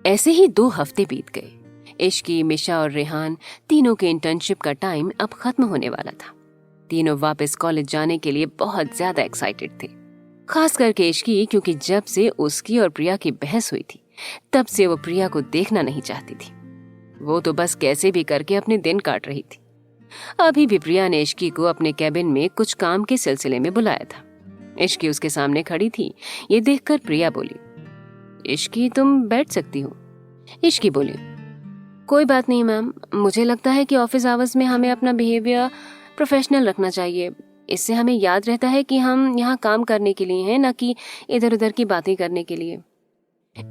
ऐसे ही 2 हफ्ते बीत गए। इश्की, मिशा और रेहान तीनों के इंटर्नशिप का टाइम अब खत्म होने वाला था। तीनों वापस कॉलेज जाने के लिए बहुत ज्यादा एक्साइटेड थे। खास करके इश्की, क्योंकि जब से उसकी और प्रिया की बहस हुई थी तब से वो प्रिया को देखना नहीं चाहती थी। वो तो बस कैसे भी करके अपने दिन काट रही थी। अभी भी प्रिया ने इश्की को अपने कैबिन में कुछ काम के सिलसिले में बुलाया था। इश्की उसके सामने खड़ी थी। ये देखकर प्रिया बोली, इश्की तुम बैठ सकती हो। इश्की बोली, कोई बात नहीं मैम, मुझे लगता है कि ऑफिस आवर्स में हमें अपना बिहेवियर प्रोफेशनल रखना चाहिए। इससे हमें याद रहता है कि हम यहाँ काम करने के लिए हैं, न कि इधर उधर की बातें करने के लिए।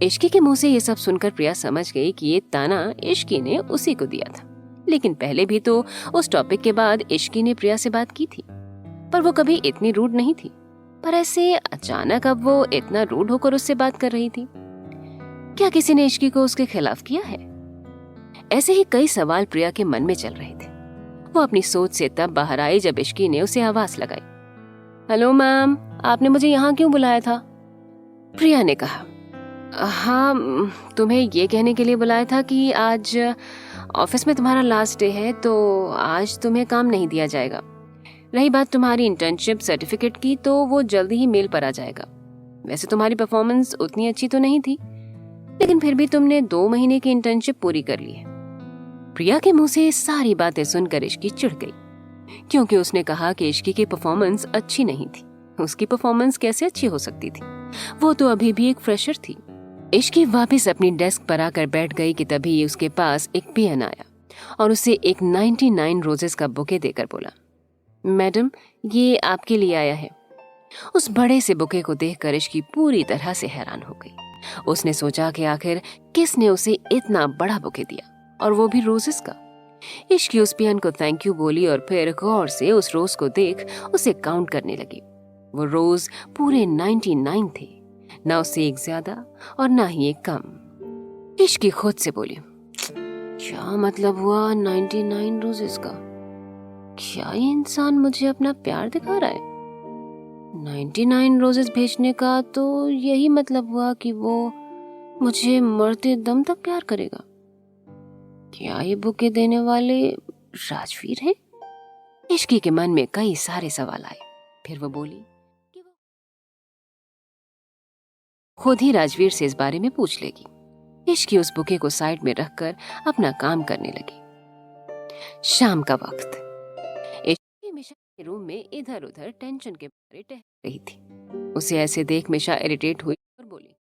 इश्की के मुंह से ये सब सुनकर प्रिया समझ गई कि ये ताना इश्की ने उसी को दिया था। लेकिन पहले भी तो उस टॉपिक के बाद इश्की ने प्रिया से बात की थी, पर वो कभी इतनी रूड नहीं थी। पर ऐसे अचानक अब वो इतना रूड होकर उससे बात कर रही थी। क्या किसी ने इश्की को उसके खिलाफ किया है? ऐसे ही कई सवाल प्रिया के मन में चल रहे थे। वो अपनी सोच से तब बाहर आई जब इश्की ने उसे आवाज लगाई, हेलो मैम, आपने मुझे यहाँ क्यों बुलाया था? प्रिया ने कहा, हाँ, तुम्हें ये कहने के लिए बुलाया था कि आज ऑफिस में तुम्हारा लास्ट डे है, तो आज तुम्हें काम नहीं दिया जाएगा। रही बात तुम्हारी इंटर्नशिप सर्टिफिकेट की, तो वो जल्दी ही मेल पर आ जाएगा। वैसे तुम्हारी परफॉर्मेंस उतनी अच्छी तो नहीं थी, लेकिन फिर भी तुमने 2 महीने की इंटर्नशिप पूरी कर ली है। प्रिया के मुंह से सारी बातें सुनकर इश्की चिढ़ गई, क्योंकि उसने कहा कि इश्की की परफॉर्मेंस अच्छी नहीं थी। उसकी परफॉर्मेंस कैसे अच्छी हो सकती थी? वो तो अभी भी एक फ्रेशर थी। इश्की वापस अपनी डेस्क पर आकर बैठ गई कि तभी उसके पास एक पियन आया और उसे एक 99 रोजेस का बुके देकर बोला, मैडम, ये आपके लिए आया है। उस बड़े से बुके को देखकर इश्की पूरी तरह से हैरान हो गई। उसने सोचा कि आखिर किसने उसे इतना बड़ा बुके दिया, और वो भी रोजेस का। इश्की उस पियन को थैंक यू बोली और फिर गौर से उस रोज को देख उसे काउंट करने लगी। वो रोज पूरे 99 थे, ना उससे एक ज्यादा और ना ही एक कम। इश्की खुद से बोली, क्या मतलब हुआ 99 रोजेस का? क्या ये इंसान मुझे अपना प्यार दिखा रहा है? 99 रोजेस भेजने का तो यही मतलब हुआ कि वो मुझे मरते दम तक प्यार करेगा। क्या ये बुके देने वाले राजवीर है? इश्की के मन में कई सारे सवाल आए। फिर वो बोली कि वो खुद ही राजवीर से इस बारे में पूछ लेगी। इश्की उस बुके को साइड में रखकर अपना काम करने लगी। शाम का वक्त। इश्की मिशा के रूम में इधर उधर टेंशन के बारे टहल रही थी। उसे ऐसे देख मिशा इरिटेट हुई और बोली,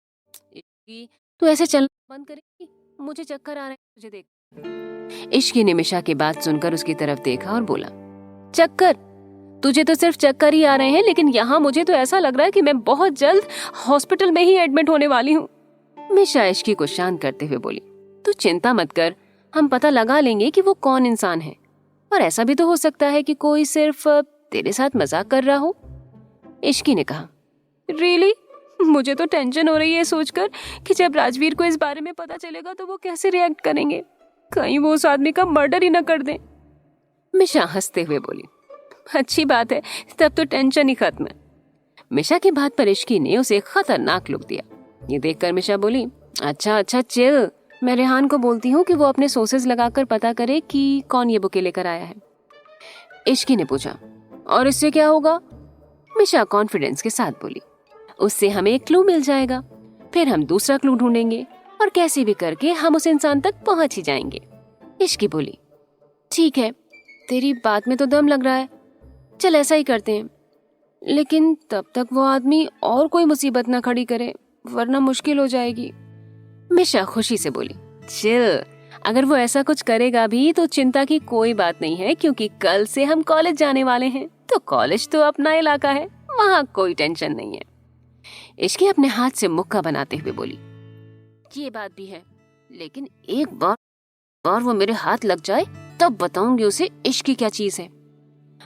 इश्की, तू ऐसे चलना बंद करेगी? मुझे चक्कर आ रहे हैं तुझे देख। इश्की ने मिशा की बात सुनकर उसकी तरफ देखा और बोला, चक्कर? तुझे तो सिर्फ चक्कर ही आ रहे हैं, लेकिन यहाँ मुझे तो ऐसा लग रहा है कि मैं बहुत जल्द हॉस्पिटल में ही एडमिट होने वाली हूँ। मिशा इश्की को शांत करते हुए बोली, तू चिंता मत कर, हम पता लगा लेंगे कि वो कौन इंसान है। और ऐसा भी तो हो सकता है कि कोई सिर्फ तेरे साथ मजाक कर रहा हो। इश्की ने कहा, रियली? मुझे तो टेंशन हो रही है सोचकर कि जब राजवीर को इस बारे में पता चलेगा तो वो कैसे रिएक्ट करेंगे। कहीं वो उस आदमी का मर्डर ही न कर दें। मिशा हंसते हुए बोली, अच्छी बात है, तब तो टेंशन ही खत्म है। मिशा की बात पर इश्की ने उसे खतरनाक लुक दिया। ये देखकर मिशा बोली, अच्छा चिल, मैं रेहान को बोलती हूँ कि वो अपने सोर्सेज लगाकर पता करे कि कौन ये बुके लेकर आया है। इश्की ने पूछा, और इससे क्या होगा? मिशा कॉन्फिडेंस के साथ बोली, उससे हमें एक क्लू मिल जाएगा, फिर हम दूसरा क्लू ढूंढेंगे और कैसे भी करके हम उस इंसान तक पहुंच ही जाएंगे। इश्की बोली, ठीक है, तेरी बात में तो दम लग रहा है, चल ऐसा ही करते हैं। लेकिन तब तक वो आदमी और कोई मुसीबत ना खड़ी करे, वरना मुश्किल हो जाएगी। मिशा खुशी से बोली, चिल, अगर वो ऐसा कुछ करेगा भी तो चिंता की कोई बात नहीं है, क्योंकि कल से हम कॉलेज जाने वाले हैं, तो कॉलेज तो अपना इलाका है, वहाँ कोई टेंशन नहीं है। इश्की अपने हाथ से मुक्का बनाते हुए बोली, ये बात भी है, लेकिन एक बार वो मेरे हाथ लग जाए तब बताऊंगी उसे इश्की क्या चीज है।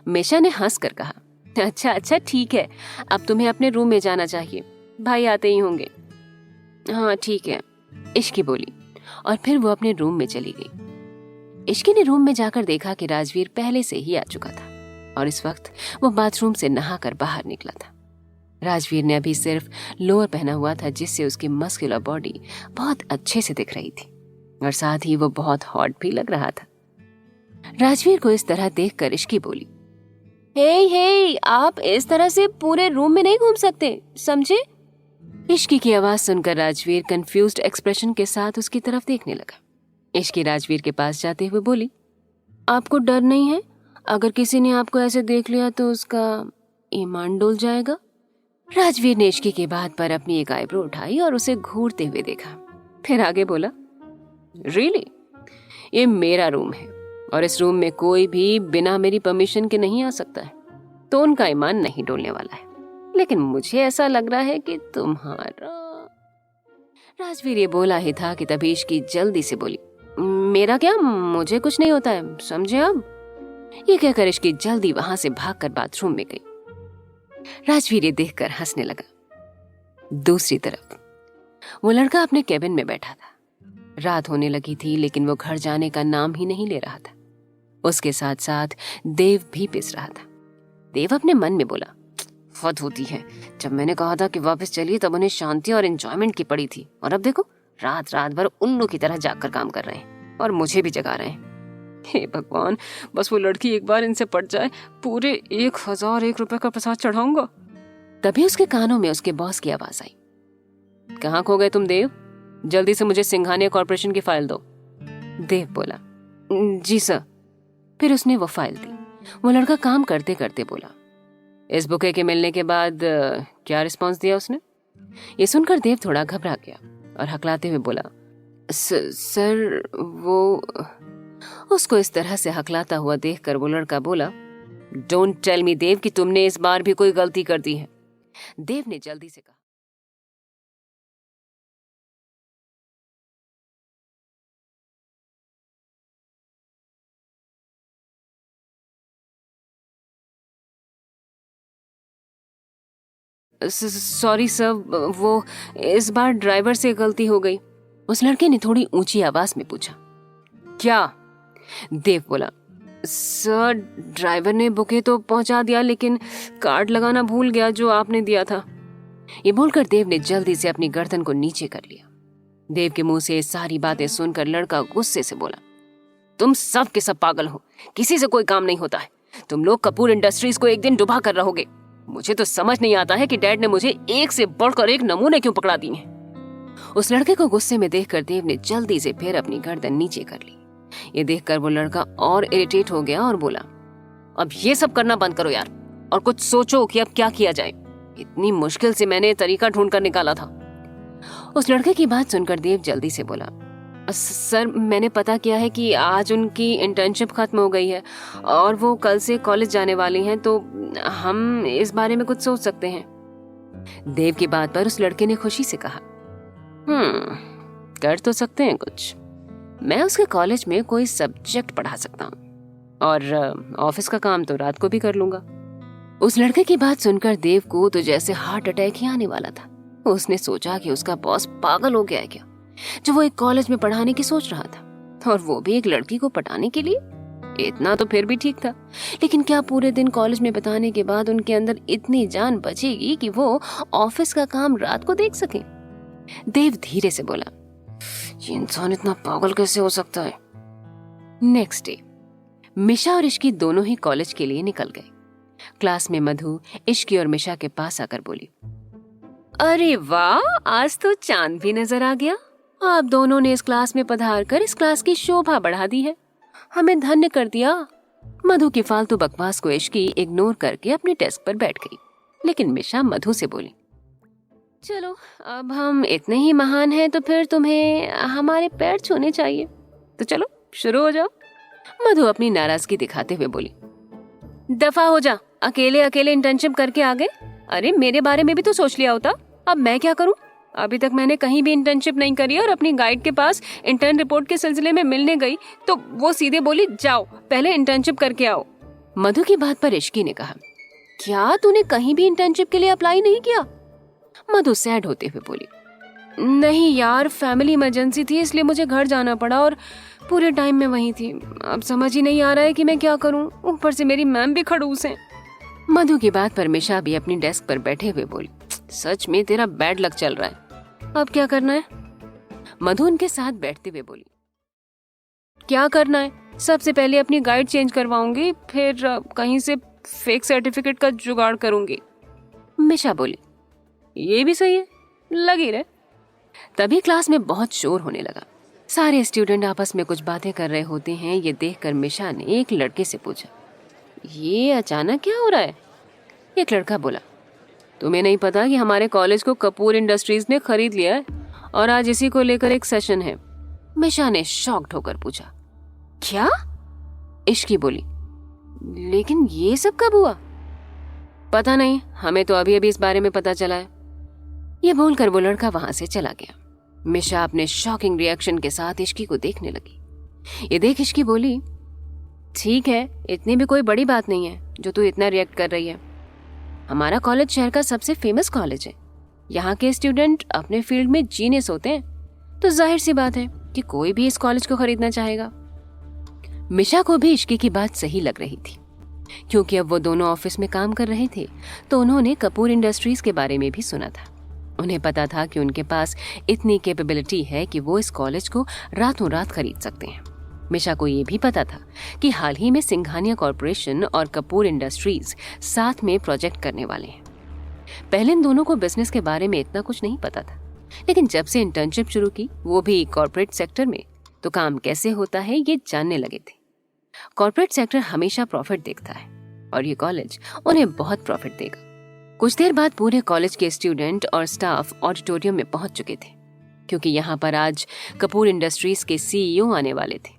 मिशा ने हंस कर कहा, अच्छा ठीक है, अब तुम्हें अपने रूम में जाना चाहिए, भाई आते ही होंगे। हाँ ठीक है, इश्की बोली, और फिर वो अपने रूम में चली गई। इश्की ने रूम में जाकर देखा कि राजवीर पहले से ही आ चुका था और इस वक्त वो बाथरूम से नहाकर बाहर निकला था। राजवीर ने अभी सिर्फ लोअर पहना हुआ था, जिससे उसकी मस्कुलर बॉडी बहुत अच्छे से दिख रही थी और साथ ही वो बहुत हॉट भी लग रहा था। राजवीर को इस तरह देखकर इश्की बोली, हे हे, आप इस तरह से पूरे रूम में नहीं घूम सकते, समझे? इश्की की आवाज सुनकर राजवीर कंफ्यूज्ड एक्सप्रेशन के साथ उसकी तरफ देखने लगा। इश्की राजवीर के पास जाते हुए बोली, आपको डर नहीं है? अगर किसी ने आपको ऐसे देख लिया तो उसका ईमान डोल जाएगा। राजवीर ने इश्की की बात पर अपनी एक आईब्रो उठाई और उसे घूरते हुए देखा, फिर आगे बोला, रियली? ये मेरा रूम है और इस रूम में कोई भी बिना मेरी परमिशन के नहीं आ सकता है, तो उनका ईमान नहीं डोलने वाला है। लेकिन मुझे ऐसा लग रहा है कि तुम्हारा। राजवीर ये बोला ही था कि तभी इश्की जल्दी से बोली, मेरा क्या, मुझे कुछ नहीं होता है, समझे आप? ये कहकर इश्की जल्दी वहां से भागकर बाथरूम में गई। राजवीर ये देखकर हंसने लगा। दूसरी तरफ वो लड़का अपने केबिन में बैठा था। रात होने लगी थी, लेकिन वो घर जाने का नाम ही नहीं ले रहा था। उसके साथ साथ देव भी पिस रहा था। देव अपने मन में बोला, हद होती है, जब मैंने कहा था कि वापस चलिए तब उन्हें शांति और एंजॉयमेंट की पड़ी थी, और अब देखो रात रात भर उल्लू की तरह जागकर काम कर रहे हैं और मुझे भी जगा रहे हैं। हे भगवान, बस वो लड़की एक बार इनसे पट जाए, पूरे 1001 रुपए का प्रसाद चढ़ाऊंगा। तभी उसके कानों में उसके बॉस की आवाज आई, कहाँ खो गए तुम देव? जल्दी से मुझे सिंघानिया कॉर्पोरेशन की फाइल दो। देव बोला, जी सर। फिर उसने वो फाइल दी। वो लड़का काम करते करते बोला, इस बुके के मिलने के बाद क्या रिस्पॉन्स दिया उसने? ये सुनकर देव थोड़ा घबरा गया और हकलाते हुए बोला, सर वो। उसको इस तरह से हकलाता हुआ देखकर वो लड़का बोला, डोंट टेल मी देव कि तुमने इस बार भी कोई गलती कर दी है। देव ने जल्दी से कहा, सॉरी सर, वो इस बार ड्राइवर से गलती हो गई। उस लड़के ने थोड़ी ऊंची आवाज में पूछा, क्या? देव बोला, सर ड्राइवर ने बुके तो पहुंचा दिया, लेकिन कार्ड लगाना भूल गया जो आपने दिया था। ये बोलकर देव ने जल्दी से अपनी गर्दन को नीचे कर लिया। देव के मुंह से सारी बातें सुनकर लड़का गुस्से से बोला, तुम सब के सब पागल हो, किसी से कोई काम नहीं होता है। तुम लोग कपूर इंडस्ट्रीज को एक दिन डुबा कर रहोगे। मुझे तो समझ नहीं आता है कि डैड ने मुझे एक से बढ़कर एक नमूने क्यों पकड़ा दिए हैं। उस लड़के को गुस्से में देखकर देव ने जल्दी से फिर अपनी गर्दन नीचे कर ली। ये देखकर वो लड़का और इरिटेट हो गया और बोला, अब ये सब करना बंद करो यार, और कुछ सोचो कि अब क्या किया जाए। इतनी मुश्किल से मैंने तरीका ढूंढ कर निकाला था। उस लड़के की बात सुनकर देव जल्दी से बोला, सर मैंने पता किया है कि आज उनकी इंटर्नशिप खत्म हो गई है और वो कल से कॉलेज जाने वाली हैं, तो हम इस बारे में कुछ सोच सकते हैं। देव की बात पर उस लड़के ने खुशी से कहा, कर तो सकते हैं कुछ। मैं उसके कॉलेज में कोई सब्जेक्ट पढ़ा सकता हूँ और ऑफिस का काम तो रात को भी कर लूंगा। उस लड़के की बात सुनकर देव को तो जैसे हार्ट अटैक ही आने वाला था। उसने सोचा कि उसका बॉस पागल हो गया है क्या, जो वो एक कॉलेज में पढ़ाने की सोच रहा था, और वो भी एक लड़की को पटाने के लिए। इतना तो फिर भी ठीक था, लेकिन क्या पूरे दिन कॉलेज में बिताने के बाद उनके अंदर इतनी जान बचेगी कि वो ऑफिस का काम रात को देख सके? देव धीरे से बोला, ये इंसान इतना पागल कैसे हो सकता है? नेक्स्ट डे मिशा और इश्की दोनों ही कॉलेज के लिए निकल गए। क्लास में मधु इश्की और मिशा के पास आकर बोली, अरे वाह, आज तो चांद भी नजर आ गया। आप दोनों ने इस क्लास में पधार कर इस क्लास की शोभा बढ़ा दी है, हमें धन्य कर दिया। मधु की फालतू बकवास को इश्की इग्नोर करके अपने डेस्क पर बैठ गई, लेकिन मिशा मधु से बोली, चलो अब हम इतने ही महान हैं तो फिर तुम्हें हमारे पैर छूने चाहिए, तो चलो शुरू हो जाओ। मधु अपनी नाराजगी दिखाते हुए बोली, दफा हो जा, अकेले अकेले इंटर्नशिप करके आ गए। अरे मेरे बारे में भी तो सोच लिया होता। अब मैं क्या करूं? अभी तक मैंने कहीं भी इंटर्नशिप नहीं करी और अपनी गाइड के पास इंटर्न रिपोर्ट के सिलसिले में मिलने गई तो वो सीधे बोली, जाओ पहले इंटर्नशिप करके आओ। मधु की बात पर इश्की ने कहा, क्या तूने कहीं भी इंटर्नशिप के लिए अप्लाई नहीं किया? मधु सैड होते हुए बोली, नहीं यार, फैमिली इमरजेंसी थी इसलिए मुझे घर जाना पड़ा और पूरे टाइम में वहीं थी। अब समझ ही नहीं आ रहा है कि मैं क्या करूं, ऊपर से मेरी मैम भी खड़ूस हैं। मधु की बात पर मिशा भी अपनी डेस्क पर बैठे हुए बोली, सच में तेरा बैड लक चल रहा है। अब क्या करना है? मधु उनके साथ बैठते हुए बोली। क्या करना है? सबसे पहले अपनी गाइड चेंज करवाऊंगी, फिर कहीं से फेक सर्टिफिकेट का जुगाड़ करूंगी। मिशा बोली। ये भी सही है, लगी रहे। तभी क्लास में बहुत शोर होने लगा। सारे स्टूडेंट आपस में कुछ बातें कर रहे होते हैं। ये देखकर मिशा ने एक लड़के से पूछा, ये अचानक क्या हो रहा है? एक लड़का बोला, तुम्हें नहीं पता कि हमारे कॉलेज को कपूर इंडस्ट्रीज ने खरीद लिया है और आज इसी को लेकर एक सेशन है। मिशा ने शॉक्ड होकर पूछा, क्या? इश्की बोली, लेकिन ये सब कब हुआ? पता नहीं, हमें तो अभी अभी इस बारे में पता चला है। ये बोलकर वो लड़का वहां से चला गया। मिशा अपने शॉकिंग रिएक्शन के साथ इश्की को देखने लगी। ये देख इश्की बोली, ठीक है, इतनी भी कोई बड़ी बात नहीं है जो तू इतना रिएक्ट कर रही है। हमारा कॉलेज शहर का सबसे फेमस कॉलेज है। यहाँ के स्टूडेंट अपने फील्ड में जीनियस होते हैं, तो जाहिर सी बात है कि कोई भी इस कॉलेज को खरीदना चाहेगा। मिशा को भी इश्की की बात सही लग रही थी, क्योंकि अब वो दोनों ऑफिस में काम कर रहे थे, तो उन्होंने कपूर इंडस्ट्रीज के बारे में भी सुना था। उन्हें पता था कि उनके पास इतनी कैपेबिलिटी है कि वो इस कॉलेज को रातों रात खरीद सकते हैं। मिशा को ये भी पता था कि हाल ही में सिंघानिया कॉरपोरेशन और कपूर इंडस्ट्रीज साथ में प्रोजेक्ट करने वाले हैं। पहले इन दोनों को बिजनेस के बारे में इतना कुछ नहीं पता था, लेकिन जब से इंटर्नशिप शुरू की, वो भी कॉर्पोरेट सेक्टर में, तो काम कैसे होता है ये जानने लगे थे। कॉर्पोरेट सेक्टर हमेशा प्रॉफिट देखता है और ये कॉलेज उन्हें बहुत प्रॉफिट देगा। कुछ देर बाद पूरे कॉलेज के स्टूडेंट और स्टाफ ऑडिटोरियम में पहुंच चुके थे, क्योंकि यहाँ पर आज कपूर इंडस्ट्रीज के सीईओ आने वाले थे,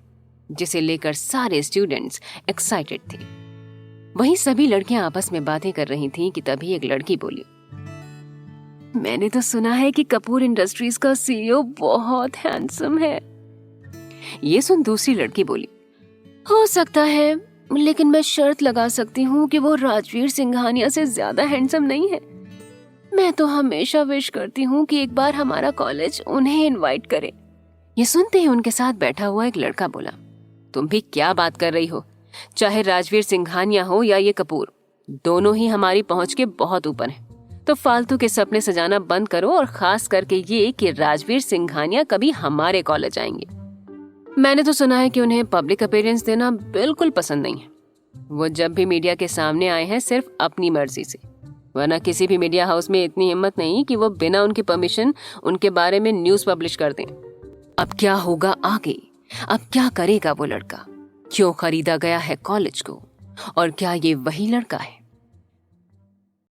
जिसे लेकर सारे स्टूडेंट्स एक्साइटेड थे। वहीं सभी लड़कियां आपस में बातें कर रही थीं कि तभी एक लड़की बोली, मैंने तो सुना है कि कपूर इंडस्ट्रीज का सीईओ बहुत हैंडसम है। ये सुन दूसरी लड़की बोली, हो सकता है, लेकिन मैं शर्त लगा सकती हूँ कि वो राजवीर सिंघानिया से ज्यादा हैंडसम नहीं है। मैं तो हमेशा विश करती हूँ कि एक बार हमारा कॉलेज उन्हें इनवाइट करे। ये सुनते ही उनके साथ बैठा हुआ एक लड़का बोला, तुम भी क्या बात कर रही हो? चाहे राजवीर सिंघानिया हो या ये कपूर, दोनों ही हमारी पहुंच के बहुत ऊपर हैं। तो फालतू के सपने सजाना बंद करो, और खास करके ये कि राजवीर सिंघानिया कभी हमारे कॉलेज आएंगे। मैंने तो सुना है कि उन्हें पब्लिक अपीयरेंस देना बिल्कुल पसंद नहीं है। वो जब भी मीडिया के सामने आए हैं सिर्फ अपनी मर्जी से, वरना किसी भी मीडिया हाउस में इतनी हिम्मत नहीं कि वो बिना उनकी परमिशन उनके बारे में न्यूज़ पब्लिश कर दें। अब क्या होगा आगे? अब क्या करेगा वो लड़का? क्यों खरीदा गया है कॉलेज को? और क्या ये वही लड़का है